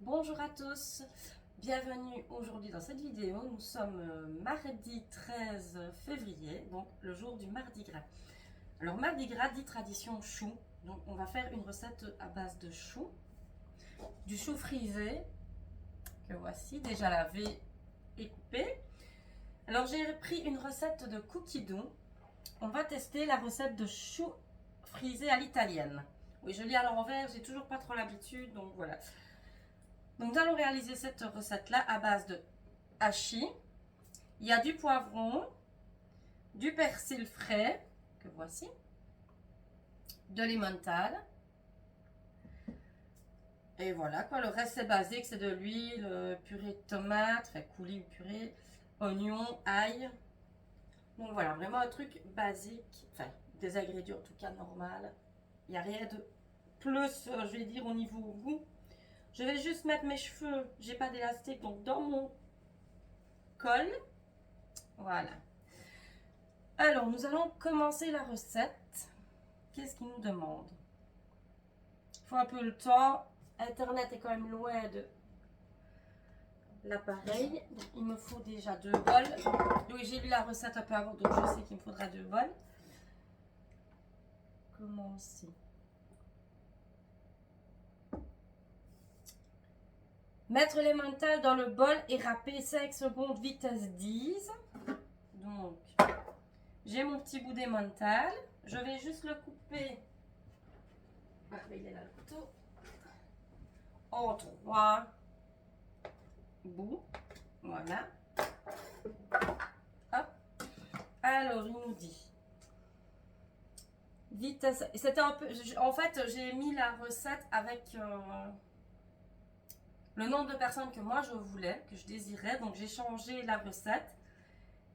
Bonjour à tous, bienvenue aujourd'hui dans cette vidéo. Nous sommes mardi 13 février, donc le jour du Mardi Gras. Alors Mardi Gras dit tradition chou, donc on va faire une recette à base de chou, du chou frisé, que voici déjà lavé et coupé. Alors j'ai pris une recette de cookie dough, on va tester la recette de chou frisé à l'italienne. Oui, je lis à l'envers, j'ai toujours pas trop l'habitude, donc voilà. Donc nous allons réaliser cette recette-là à base de hachis. Il y a du poivron, du persil frais, que voici, de l'emmental. Et voilà quoi, le reste c'est basique, c'est de l'huile, purée de tomates, enfin coulis ou purée, oignons, ail. Donc voilà, vraiment un truc basique, enfin des ingrédients en tout cas normal. Il n'y a rien de plus, je vais dire, au niveau goût. Je vais juste mettre mes cheveux, j'ai pas d'élastique, donc dans mon col. Voilà. Alors, nous allons commencer la recette. Qu'est-ce qu'il nous demande? Il faut un peu le temps. Internet est quand même loin de l'appareil. Il me faut déjà 2 bols. Oui, j'ai lu la recette un peu avant, donc je sais qu'il me faudra 2 bols. Commencer. Mettre l'emmental dans le bol et râper 5 secondes vitesse 10. Donc, j'ai mon petit bout d'emmental. Je vais juste le couper. Ah, il est là le couteau. En 3 bouts. Voilà. Hop. Alors, il nous dit vitesse. C'était un peu. En fait, j'ai mis la recette avec le nombre de personnes que moi je voulais, que je désirais. Donc, j'ai changé la recette.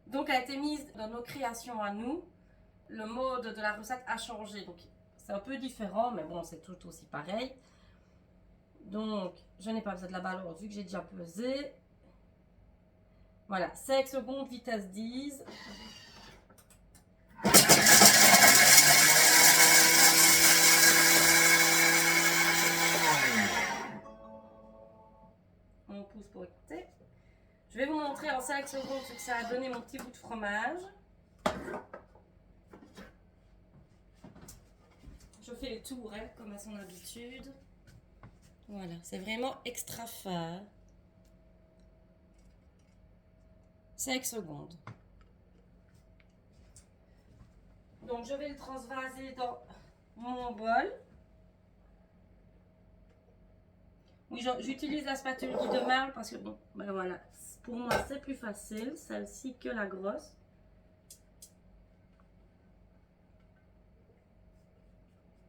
Donc, elle a été mise dans nos créations à nous. Le mode de la recette a changé. Donc, c'est un peu différent, mais bon, c'est tout aussi pareil. Donc, je n'ai pas besoin de la balance vu que j'ai déjà pesé. Voilà, 5 secondes, vitesse 10. On pousse pour écouter. Je vais vous montrer en 5 secondes ce que ça a donné mon petit bout de fromage. Je fais le tour, hein, comme à son habitude. Voilà, c'est vraiment extra fin. 5 secondes. Donc, je vais le transvaser dans mon bol. Oui, j'utilise la spatule Guy de Marle parce que, bon, ben voilà, pour moi, c'est plus facile, celle-ci, que la grosse.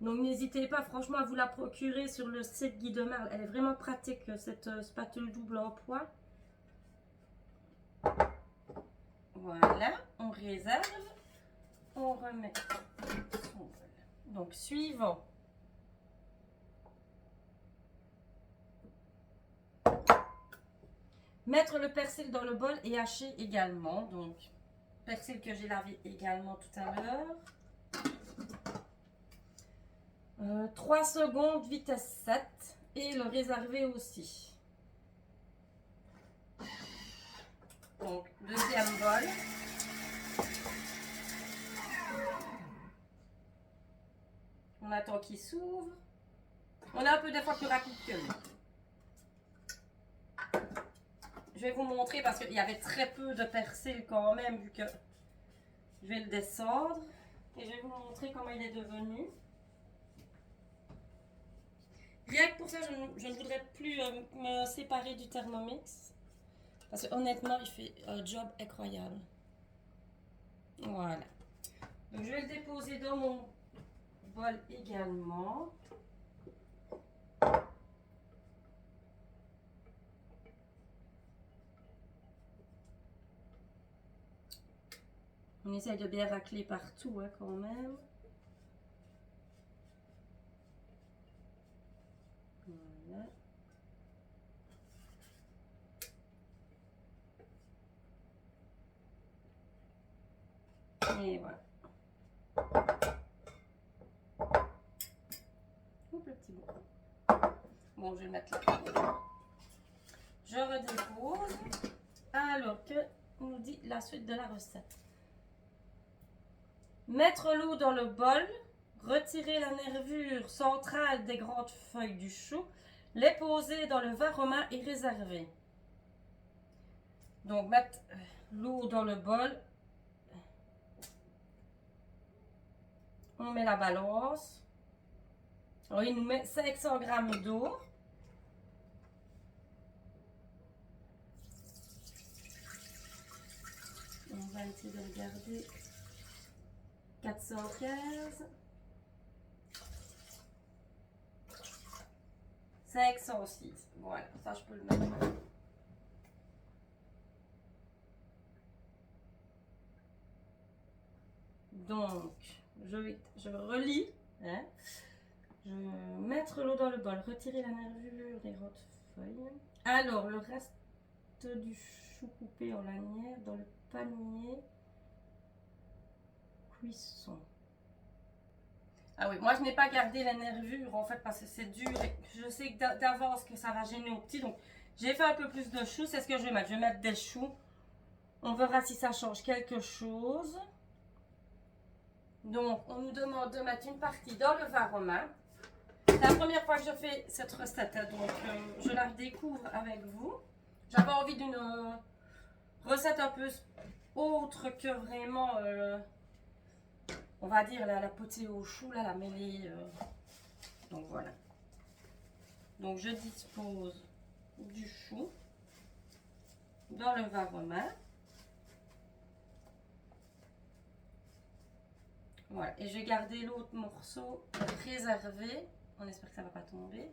Donc, n'hésitez pas, franchement, à vous la procurer sur le site Guy de Marle. Elle est vraiment pratique, cette spatule double emploi. Voilà, on réserve. On remet son bol. Donc, suivant. Mettre le persil dans le bol et hacher également. Donc, persil que j'ai lavé également tout à l'heure. 3 secondes, vitesse 7. Et le réserver aussi. Donc, deuxième bol. On attend qu'il s'ouvre. On est un peu des fois plus rapide que lui. Je vais vous montrer parce qu'il y avait très peu de persil quand même, vu que je vais le descendre. Et je vais vous montrer comment il est devenu. Rien que pour ça, je ne voudrais plus me séparer du Thermomix. Parce que honnêtement, il fait un job incroyable. Voilà. Donc je vais le déposer dans mon bol également. On essaye de bien racler partout, hein, quand même. Voilà. Et voilà. Oups, le petit bout. Bon, je vais le mettre là. je redépose. Alors, que nous dit la suite de la recette? Mettre l'eau dans le bol, retirer la nervure centrale des grandes feuilles du chou, les poser dans le varoma et réserver. Donc, mettre l'eau dans le bol. On met la balance. Alors, il nous met 500 g d'eau. On va essayer de le garder. 415. 506. Voilà, ça je peux le mettre. Donc, je relis. Hein. Je vais mettre l'eau dans le bol, retirer la nervure des grandes feuilles. Alors, le reste du chou coupé en lanières dans le panier cuisson. Ah oui, moi je n'ai pas gardé la nervure en fait parce que c'est dur et je sais d'avance que ça va gêner au petit. Donc, j'ai fait un peu plus de choux. C'est ce que je vais mettre. Je vais mettre des choux. On verra si ça change quelque chose. Donc, on nous demande de mettre une partie dans le varoma. C'est la première fois que je fais cette recette, donc je la découvre avec vous. J'avais envie d'une recette un peu autre que vraiment, on va dire, la potée au chou, là, la mêlée. Donc voilà. Donc je dispose du chou dans le varoma. Voilà, et j'ai gardé l'autre morceau réservé. On espère que ça ne va pas tomber.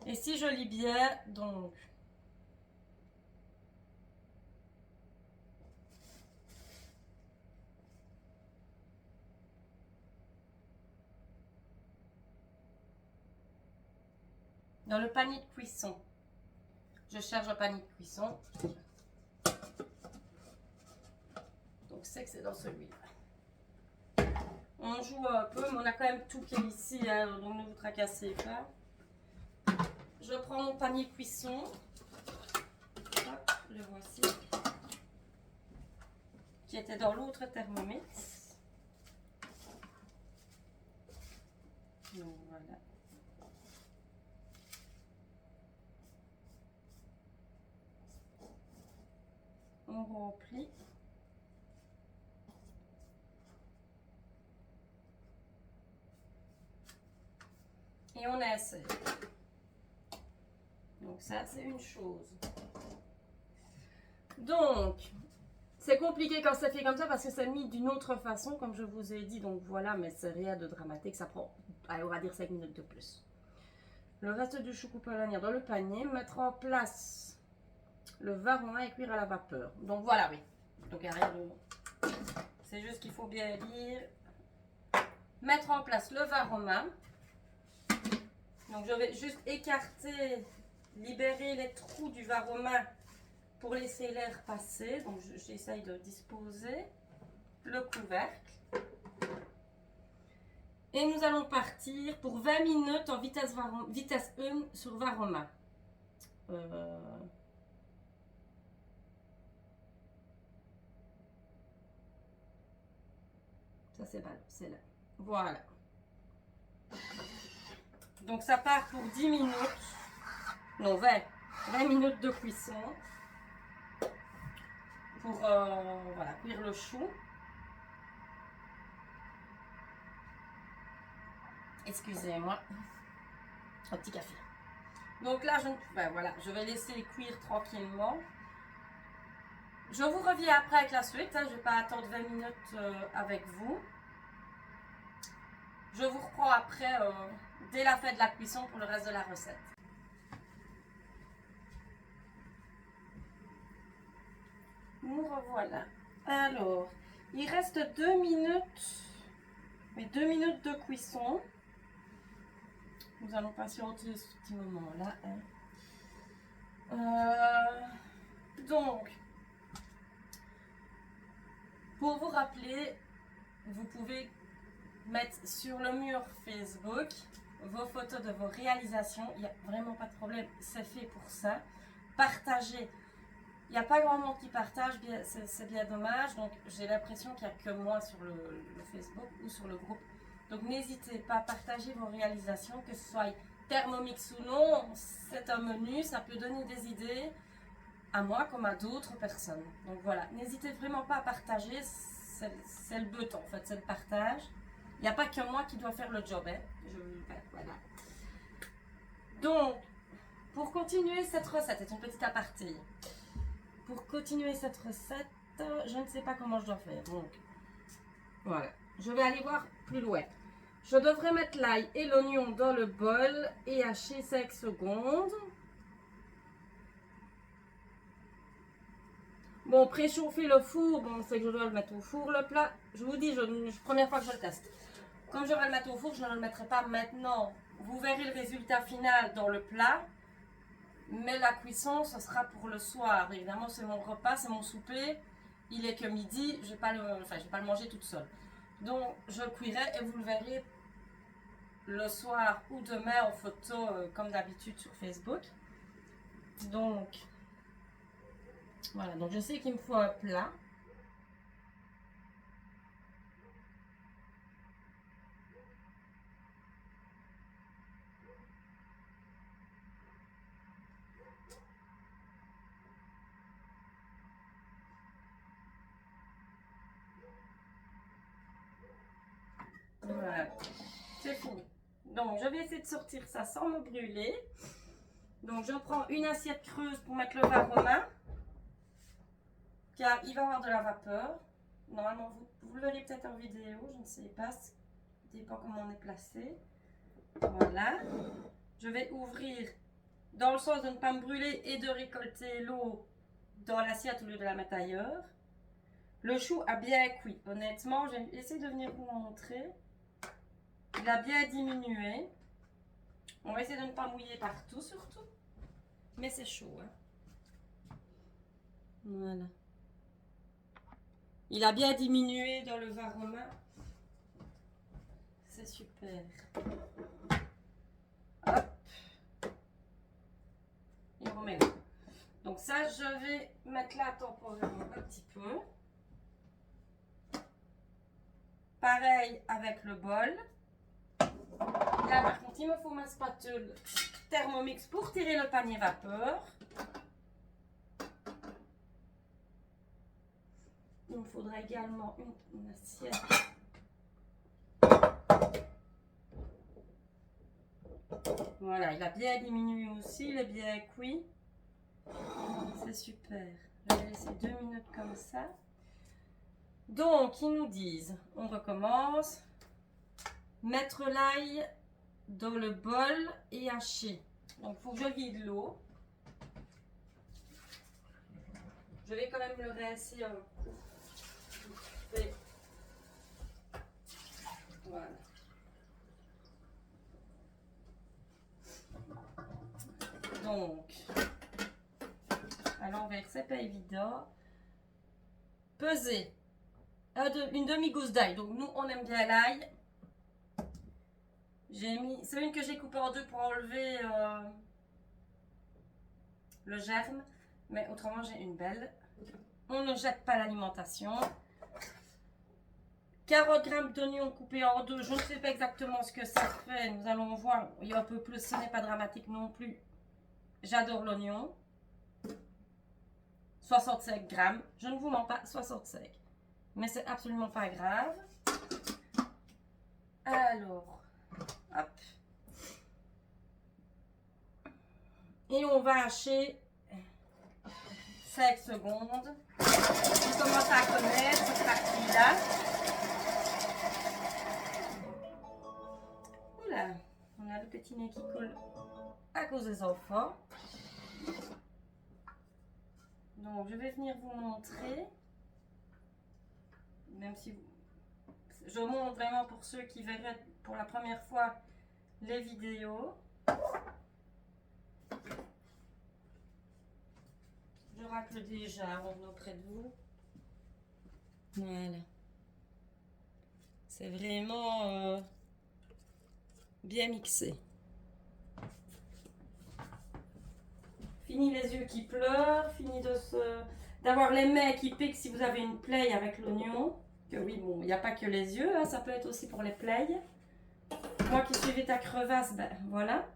Et si je lis bien, donc... Dans le panier de cuisson. Je cherche un panier de cuisson. Donc c'est que c'est dans celui-là. On joue un peu, mais on a quand même tout qui est ici, hein, donc ne vous tracassez pas. Je prends mon panier cuisson. Hop, le voici. Qui était dans l'autre Thermomix. Donc voilà. On remplit. Et on essaie. Donc ça, c'est une chose. Donc, c'est compliqué quand c'est fait comme ça parce que c'est mis d'une autre façon, comme je vous ai dit. Donc voilà, mais c'est rien de dramatique. Ça prend, allez, on va dire 5 minutes de plus. Le reste du chou coupé à lanière dans le panier. Mettre en place le varoma et cuire à la vapeur. Donc voilà, oui. Donc il n'y a rien de... C'est juste qu'il faut bien lire. Mettre en place le varoma. Donc je vais juste écarter, libérer les trous du varoma pour laisser l'air passer. Donc j'essaye de disposer le couvercle. Et nous allons partir pour 20 minutes en vitesse 1 sur varoma. Ça c'est là. Voilà. Donc ça part pour 10 minutes. Non, 20 minutes de cuisson. Pour voilà, cuire le chou. Excusez-moi. Un petit café. Donc là, voilà, je vais laisser cuire tranquillement. Je vous reviens après avec la suite. Hein, je ne vais pas attendre 20 minutes avec vous. Je vous reprends après, dès la fin de la cuisson, pour le reste de la recette. Nous revoilà. Alors, il reste 2 minutes. Mais 2 minutes de cuisson. Nous allons patienter ce petit moment-là. Hein. Donc, pour vous rappeler, vous pouvez mettre sur le mur Facebook vos photos de vos réalisations. Il n'y a vraiment pas de problème, c'est fait pour ça. partager. Il n'y a pas grand monde qui partage, c'est bien dommage. Donc j'ai l'impression qu'il n'y a que moi sur le Facebook ou sur le groupe. Donc n'hésitez pas à partager vos réalisations, que ce soit Thermomix ou non. C'est un menu, ça peut donner des idées à moi comme à d'autres personnes. Donc voilà, n'hésitez vraiment pas à partager, c'est le but en fait, c'est le partage. Il n'y a pas que moi qui dois faire le job. Hein. Voilà. Donc, pour continuer cette recette, c'est une petite aparté. Pour continuer cette recette, je ne sais pas comment je dois faire. Donc, voilà. Je vais aller voir plus loin. Je devrais mettre l'ail et l'oignon dans le bol et hacher 5 secondes. Bon, préchauffer le four, bon, c'est que je dois le mettre au four, le plat. Je vous dis, première fois que je le teste. Comme je vais le mettre au four, je ne le mettrai pas maintenant. Vous verrez le résultat final dans le plat. Mais la cuisson, ce sera pour le soir. Évidemment, c'est mon repas, c'est mon souper. Il est que midi, je ne vais pas le manger toute seule. Donc, je le cuirai et vous le verrez le soir ou demain en photo, comme d'habitude sur Facebook. Donc, voilà. Donc, je sais qu'il me faut un plat. Voilà, c'est fini. Donc, je vais essayer de sortir ça sans me brûler. Donc, je prends une assiette creuse pour mettre le varoma, car il va y avoir de la vapeur. Normalement, vous le verrez peut-être en vidéo, je ne sais pas. Ça dépend comment on est placé. Voilà. Je vais ouvrir dans le sens de ne pas me brûler et de récolter l'eau dans l'assiette au lieu de la mettre ailleurs. Le chou a bien cuit. Honnêtement, j'ai essayé de venir vous montrer. Il a bien diminué. On va essayer de ne pas mouiller partout surtout. Mais c'est chaud. Hein. Voilà. Il a bien diminué dans le varoma. C'est super. Hop. Et on remet là. Donc ça, je vais mettre là temporairement un petit peu. Pareil avec le bol. Là, par contre, il me faut ma spatule Thermomix pour tirer le panier vapeur. Il me faudra également une assiette. Voilà, il a bien diminué aussi, il est bien cuit. C'est super. Je vais laisser 2 minutes comme ça. Donc, ils nous disent, on recommence. Mettre l'ail dans le bol et hacher. Donc, il faut que je vide l'eau. Je vais quand même le rincer. Voilà. Donc, à l'envers, c'est pas évident. Peser une demi-gousse d'ail. Donc, nous, on aime bien l'ail. C'est une que j'ai coupée en deux pour enlever le germe. Mais autrement, j'ai une belle. On ne jette pas l'alimentation. 40 g d'oignons coupés en deux. Je ne sais pas exactement ce que ça fait. Nous allons voir. Il y a un peu plus. Ce n'est pas dramatique non plus. J'adore l'oignon. 65 g. Je ne vous mens pas, 65. Mais c'est absolument pas grave. Alors, hop. Et on va hacher 5 secondes. Vous commencez à connaître cette partie-là. Oula, on a le petit nez qui coule à cause des enfants. Donc, je vais venir vous montrer. Même si je montre vraiment pour ceux qui verraient pour la première fois les vidéos. Je racle déjà auprès de vous. Voilà. C'est vraiment bien mixé. Fini les yeux qui pleurent, fini d'avoir les mains qui piquent si vous avez une plaie avec l'oignon. Que oui, bon, il n'y a pas que les yeux, hein, ça peut être aussi pour les plaies. Moi qui suis vite à crevasse, ben voilà.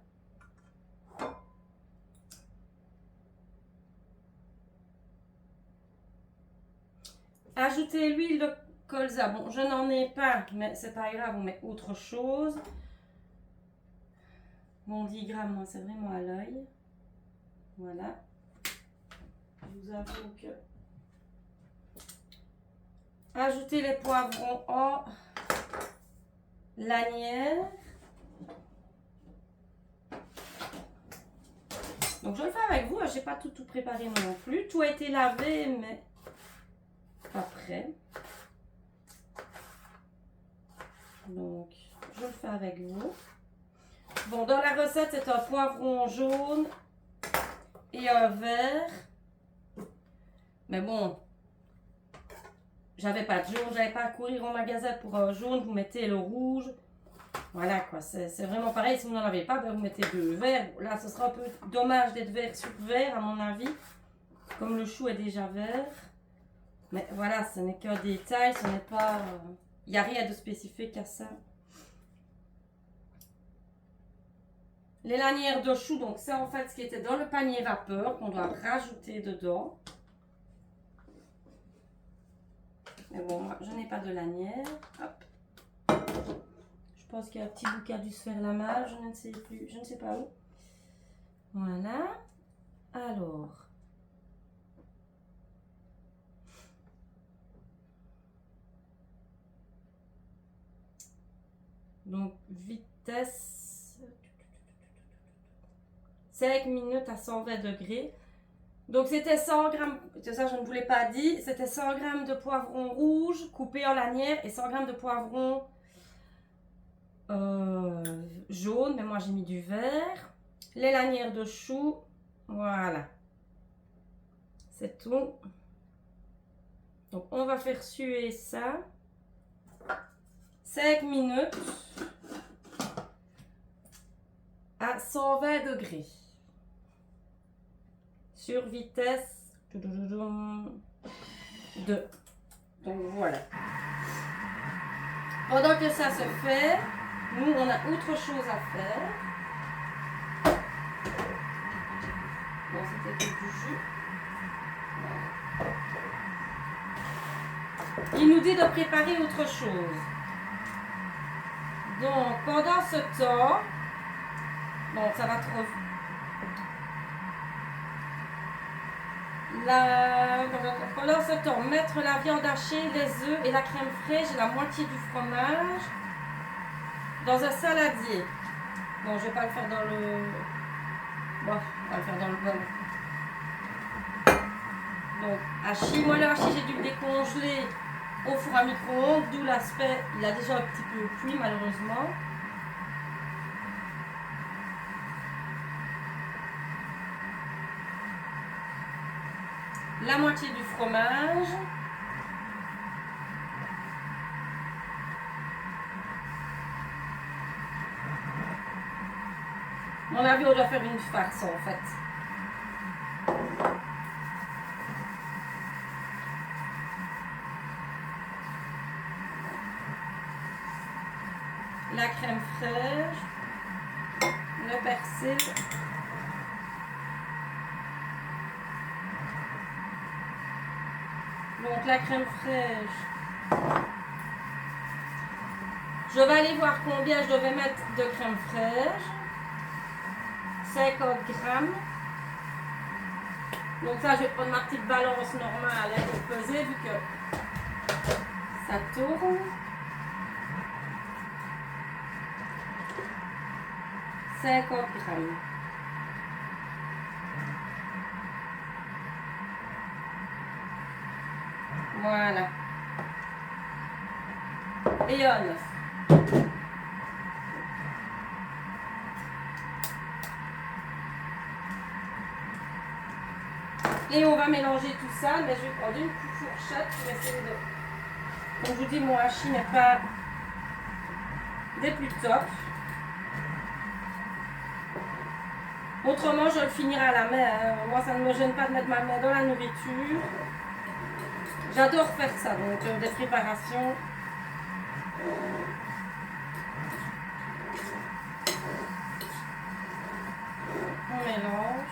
Ajoutez l'huile de colza. Bon, je n'en ai pas, mais c'est pas grave, on met autre chose. Bon, 10 grammes, moi, c'est vraiment à l'œil. Voilà. Je vous avoue que... Ajoutez les poivrons en lanière. Donc, je le fais avec vous. Je n'ai pas tout préparé non plus. Tout a été lavé, mais pas prêt. Donc, je le fais avec vous. Bon, dans la recette, c'est un poivron jaune et un vert. Mais bon, j'avais pas de jaune, j'avais pas à courir au magasin pour un jaune, vous mettez le rouge. Voilà quoi, c'est vraiment pareil. Si vous n'en avez pas, ben vous mettez deux verts. Là, ce sera un peu dommage d'être vert sur vert, à mon avis. Comme le chou est déjà vert. Mais voilà, ce n'est qu'un détail, ce n'est pas... Il n'y a rien de spécifique à ça. Les lanières de chou, donc c'est en fait ce qui était dans le panier vapeur qu'on doit rajouter dedans. Mais bon, moi, je n'ai pas de lanière. Hop. Je pense qu'il y a un petit bout qui a dû se faire la malle, je ne sais plus, je ne sais pas où. Voilà. Alors. Donc, vitesse 5 minutes à 120 degrés. Donc, c'était 100 grammes, ça je ne vous l'ai pas dit, c'était 100 grammes de poivron rouge coupé en lanières et 100 grammes de poivron jaune, mais moi j'ai mis du vert. Les lanières de chou, voilà. C'est tout. Donc, on va faire suer ça 5 minutes à 120 degrés. Sur vitesse 2. Donc voilà. Pendant que ça se fait, nous on a autre chose à faire. Bon, c'était que du jus. Voilà. Il nous dit de préparer autre chose. Donc pendant ce temps, bon ça va trop vite. Pendant ce temps, mettre la viande hachée, les œufs et la crème fraîche et la moitié du fromage dans un saladier. Bon, je vais pas le faire dans le... Bon, on va le faire dans le bol. Donc, hachis. Moi, le hachis, j'ai dû le décongeler au four à micro-ondes, d'où l'aspect, il a déjà un petit peu cuit malheureusement. La moitié du fromage. À mon avis, on doit faire une farce en fait. La crème fraîche, le persil. Donc la crème fraîche. Je vais aller voir combien je devais mettre de crème fraîche. 50 grammes. Donc ça, je vais prendre ma petite balance normale pour peser vu que ça tourne. 50 grammes. Voilà. Et un œuf. Et on va mélanger tout ça, mais je vais prendre une fourchette pour essayer de... Comme je vous dis, mon hachis n'est pas des plus top. Autrement, je le finirai à la main. Hein. Moi, ça ne me gêne pas de mettre ma main dans la nourriture. J'adore faire ça, donc des préparations. On mélange.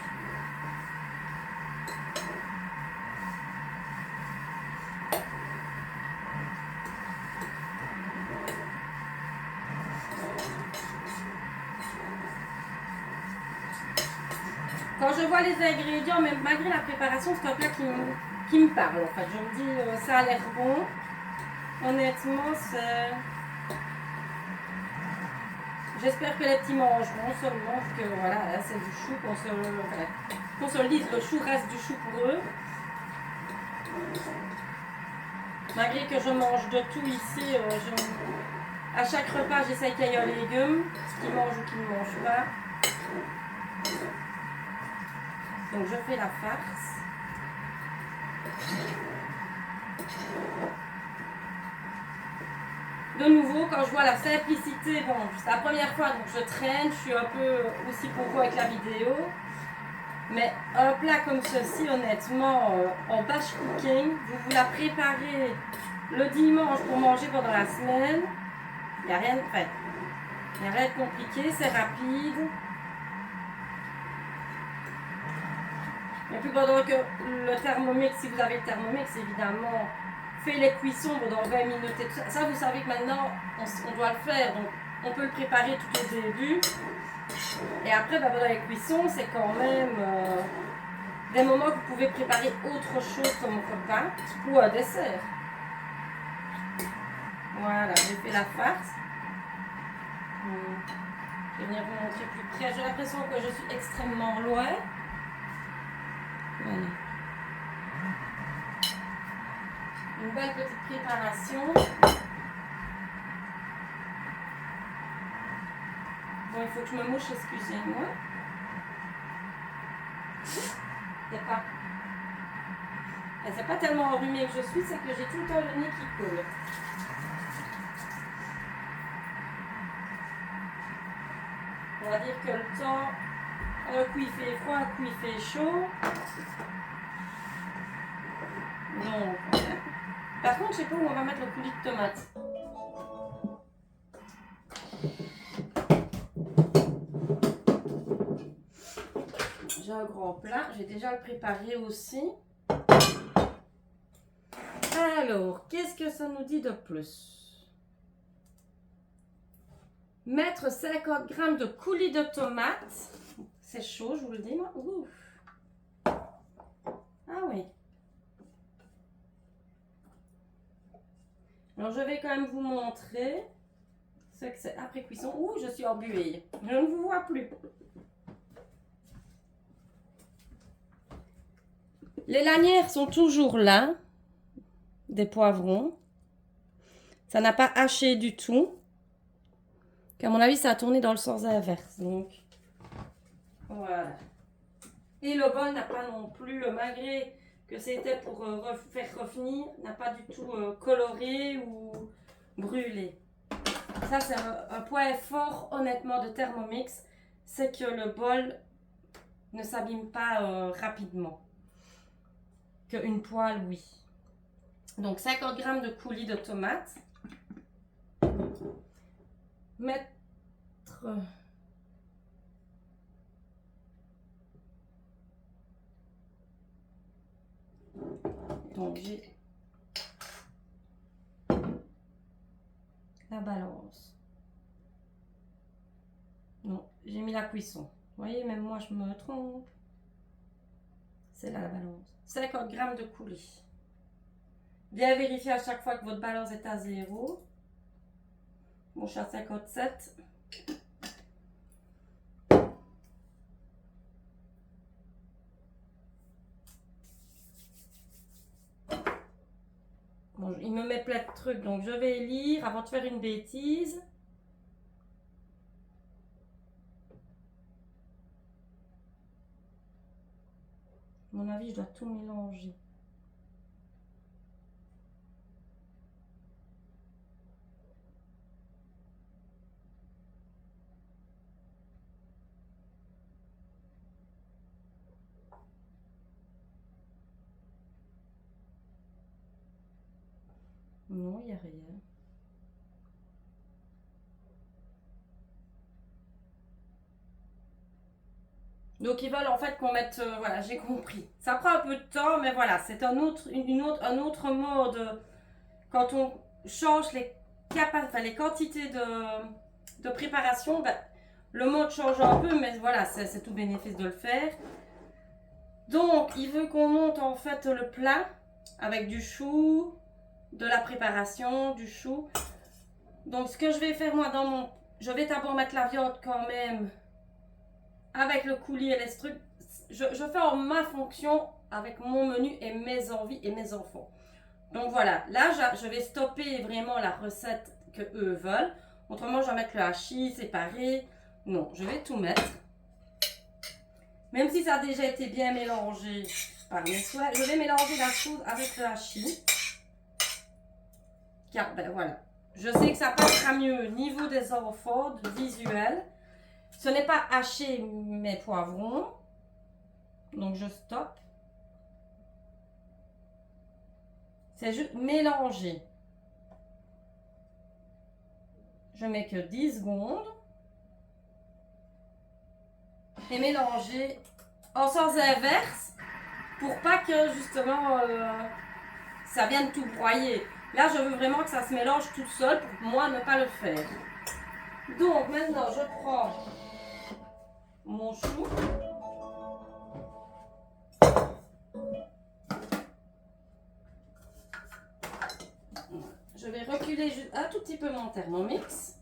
Quand je vois les ingrédients, même malgré la préparation, c'est un plat qui me parle en fait. Je me dis, ça a l'air bon. Honnêtement, c'est... J'espère que les petits mangeront seulement que voilà, c'est du chou, qu'on se le dise, le chou reste du chou pour eux. Malgré que je mange de tout ici, à chaque repas j'essaye qu'il y ait un légume, ce qu'ils mangent ou qu'ils ne mangent pas. Donc je fais la farce. De nouveau, quand je vois la simplicité, bon, c'est la première fois, donc je traîne, je suis un peu aussi pour vous avec la vidéo. Mais un plat comme ceci, honnêtement, en batch cooking, vous la préparez le dimanche pour manger pendant la semaine. Il n'y a rien de fait. Il n'y a rien de compliqué, c'est rapide. Et puis pendant que le Thermomix, si vous avez le Thermomix, évidemment, fait les cuissons pendant 20 minutes et tout ça. Ça, vous savez que maintenant, on doit le faire. Donc, on peut le préparer tout au début. Et après, pendant les cuissons, c'est quand même des moments que vous pouvez préparer autre chose comme repas ou un dessert. Voilà, j'ai fait la farce. Je vais venir vous montrer plus près. J'ai l'impression que je suis extrêmement loin. Voilà. Une belle petite préparation. Bon, il faut que je me mouche, excusez-moi. C'est pas tellement enrhumée que je suis, c'est que j'ai tout le temps le nez qui coule. On va dire que le temps, un coup il fait froid, un coup il fait chaud. Donc, voilà. Par contre, je sais pas où on va mettre le coulis de tomate. J'ai un grand plat, j'ai déjà le préparé aussi. Alors, qu'est-ce que ça nous dit de plus? Mettre 50 g de coulis de tomates. C'est chaud, je vous le dis, moi. Ouh. Ah oui. Alors, je vais quand même vous montrer ce que c'est après cuisson. Ouh, je suis embuée. Je ne vous vois plus. Les lanières sont toujours là. Des poivrons. Ça n'a pas haché du tout. À mon avis, ça a tourné dans le sens inverse. Donc, voilà. Et le bol n'a pas non plus, malgré que c'était pour faire revenir, n'a pas du tout coloré ou brûlé. Ça, c'est un point fort, honnêtement, de Thermomix. C'est que le bol ne s'abîme pas rapidement. Qu'une poêle, oui. Donc, 50 g de coulis de tomates. Mettre... Donc, j'ai la balance. Non, j'ai mis la cuisson. Vous voyez, même moi, je me trompe. C'est là la balance. 50 g de coulis. Bien vérifier à chaque fois que votre balance est à 0. Bon, je suis à 57. Bon, il me met plein de trucs, donc je vais lire avant de faire une bêtise. À mon avis, je dois tout mélanger. Non, il n'y a rien. Donc ils veulent en fait qu'on mette, voilà, j'ai compris. Ça prend un peu de temps, mais voilà, c'est un autre mode. Quand on change les quantités de préparation, ben, le mode change un peu, mais voilà, c'est tout bénéfice de le faire. Donc, il veut qu'on monte en fait le plat avec du chou, de la préparation, du chou. Donc, ce que je vais faire moi je vais d'abord mettre la viande quand même avec le coulis et les trucs. Je fais en ma fonction avec mon menu et mes envies et mes enfants. Donc voilà, là je vais stopper vraiment la recette que eux veulent. Autrement, je vais mettre le hachis séparé. Non, je vais tout mettre. Même si ça a déjà été bien mélangé par mes souhaits, je vais mélanger la chose avec le hachis. Car, ben voilà, je sais que ça passera mieux au niveau des enfants, de visuel. Ce n'est pas hacher mes poivrons. Donc je stoppe. C'est juste mélanger. Je mets que 10 secondes. Et mélanger en sens inverse pour pas que justement ça vienne tout broyer. Là, je veux vraiment que ça se mélange tout seul pour moi ne pas le faire. Donc maintenant, je prends mon chou. Je vais reculer juste un tout petit peu mon Thermomix.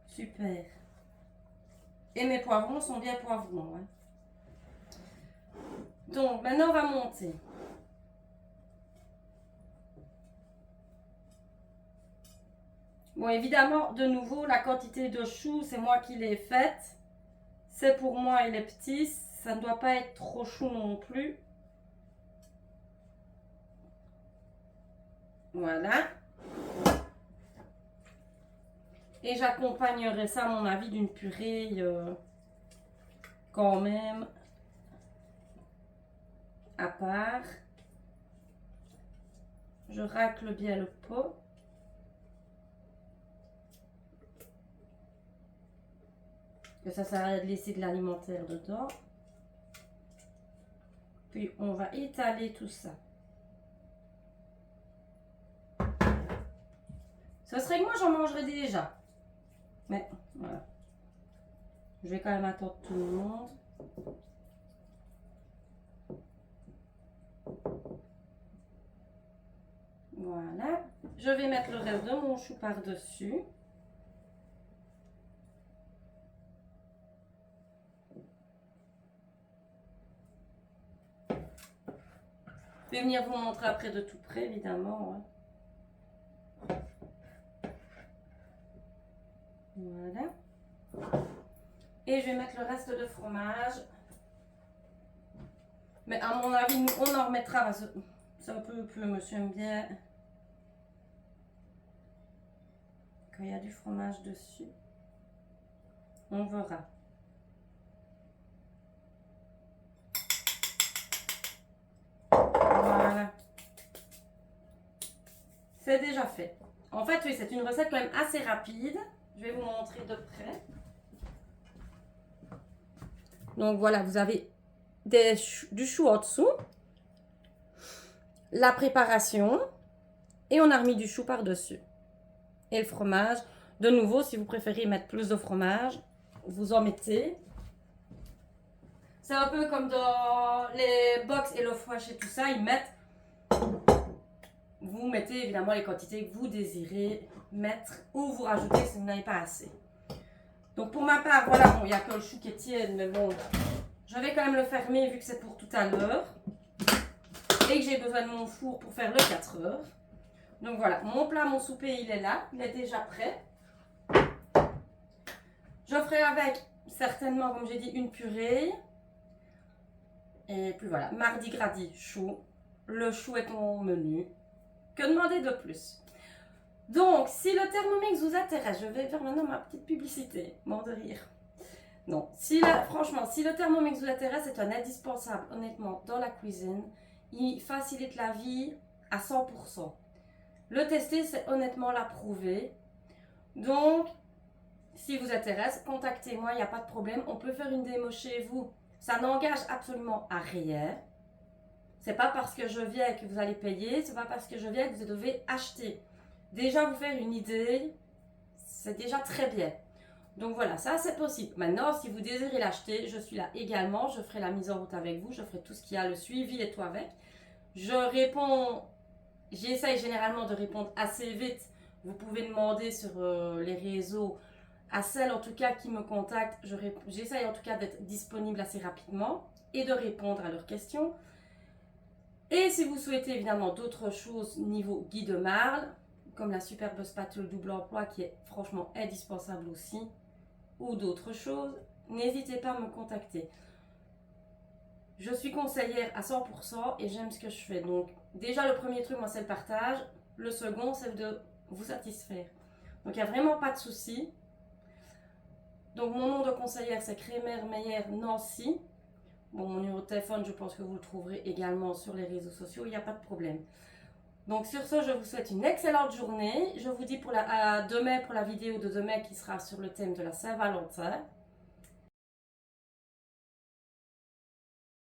Super. Et mes poivrons sont bien poivrons. Hein. Donc maintenant, on va monter. Bon, évidemment, de nouveau, la quantité de choux, c'est moi qui l'ai faite. C'est pour moi et les petits. Ça ne doit pas être trop chou non plus. Voilà. Et j'accompagnerai ça, à mon avis, d'une purée quand même à part. Je racle bien le pot. Que ça sert à rien de laisser de l'alimentaire dedans. Puis on va étaler tout ça. Ce serait que moi j'en mangerais déjà. Mais voilà. Je vais quand même attendre tout le monde. Voilà. Je vais mettre le reste de mon chou par-dessus. Je vais venir vous montrer après de tout près, évidemment. Hein. Voilà. Et je vais mettre le reste de fromage. Mais à mon avis, on en remettra parce que c'est un peu, monsieur aime bien quand il y a du fromage dessus. On verra. Voilà. C'est déjà fait. En fait, oui, c'est une recette quand même assez rapide. Je vais vous montrer de près. Donc voilà, vous avez du chou en dessous, la préparation, et on a remis du chou par-dessus. Et le fromage, de nouveau, si vous préférez mettre plus de fromage, vous en mettez. C'est un peu comme dans les box et HelloFresh et tout ça, ils mettent. Vous mettez évidemment les quantités que vous désirez mettre ou vous rajoutez si vous n'avez pas assez. Donc pour ma part, voilà, bon, il n'y a que le chou qui est tiède, mais bon, je vais quand même le fermer vu que c'est pour tout à l'heure. Et que j'ai besoin de mon four pour faire le 4 heures. Donc voilà, mon plat, mon souper, il est là, il est déjà prêt. Je ferai avec, certainement, comme j'ai dit, une purée. Et puis voilà, mardi gras chou. Le chou est mon menu. Que demander de plus? Donc, si le Thermomix vous intéresse, je vais faire maintenant ma petite publicité. Mort de rire. Non, franchement, si le Thermomix vous intéresse, c'est un indispensable, honnêtement, dans la cuisine. il facilite la vie à 100%. Le tester, c'est honnêtement l'approuver. Donc, si vous intéresse, contactez-moi, il n'y a pas de problème. On peut faire une démo chez vous. Ça n'engage absolument à rien. C'est pas parce que je viens que vous allez payer, c'est pas parce que je viens que vous devez acheter. Déjà, vous faire une idée, c'est déjà très bien. Donc voilà, ça c'est possible. Maintenant, si vous désirez l'acheter, je suis là également. Je ferai la mise en route avec vous. Je ferai tout ce qu'il y a, le suivi et tout avec. Je réponds, j'essaye généralement de répondre assez vite. Vous pouvez demander sur les réseaux à celles en tout cas qui me contactent. J'essaye en tout cas d'être disponible assez rapidement et de répondre à leurs questions. Et si vous souhaitez évidemment d'autres choses niveau guide marle, comme la superbe spatule double emploi qui est franchement indispensable aussi, ou d'autres choses, n'hésitez pas à me contacter. Je suis conseillère à 100% et j'aime ce que je fais. Donc déjà le premier truc, moi c'est le partage. Le second, c'est de vous satisfaire. Donc il n'y a vraiment pas de souci. Donc mon nom de conseillère, c'est Crémer Meyer Nancy. Bon, mon numéro de téléphone, je pense que vous le trouverez également sur les réseaux sociaux, il n'y a pas de problème. Donc sur ce, je vous souhaite une excellente journée. Je vous dis à demain pour la vidéo de demain qui sera sur le thème de la Saint-Valentin.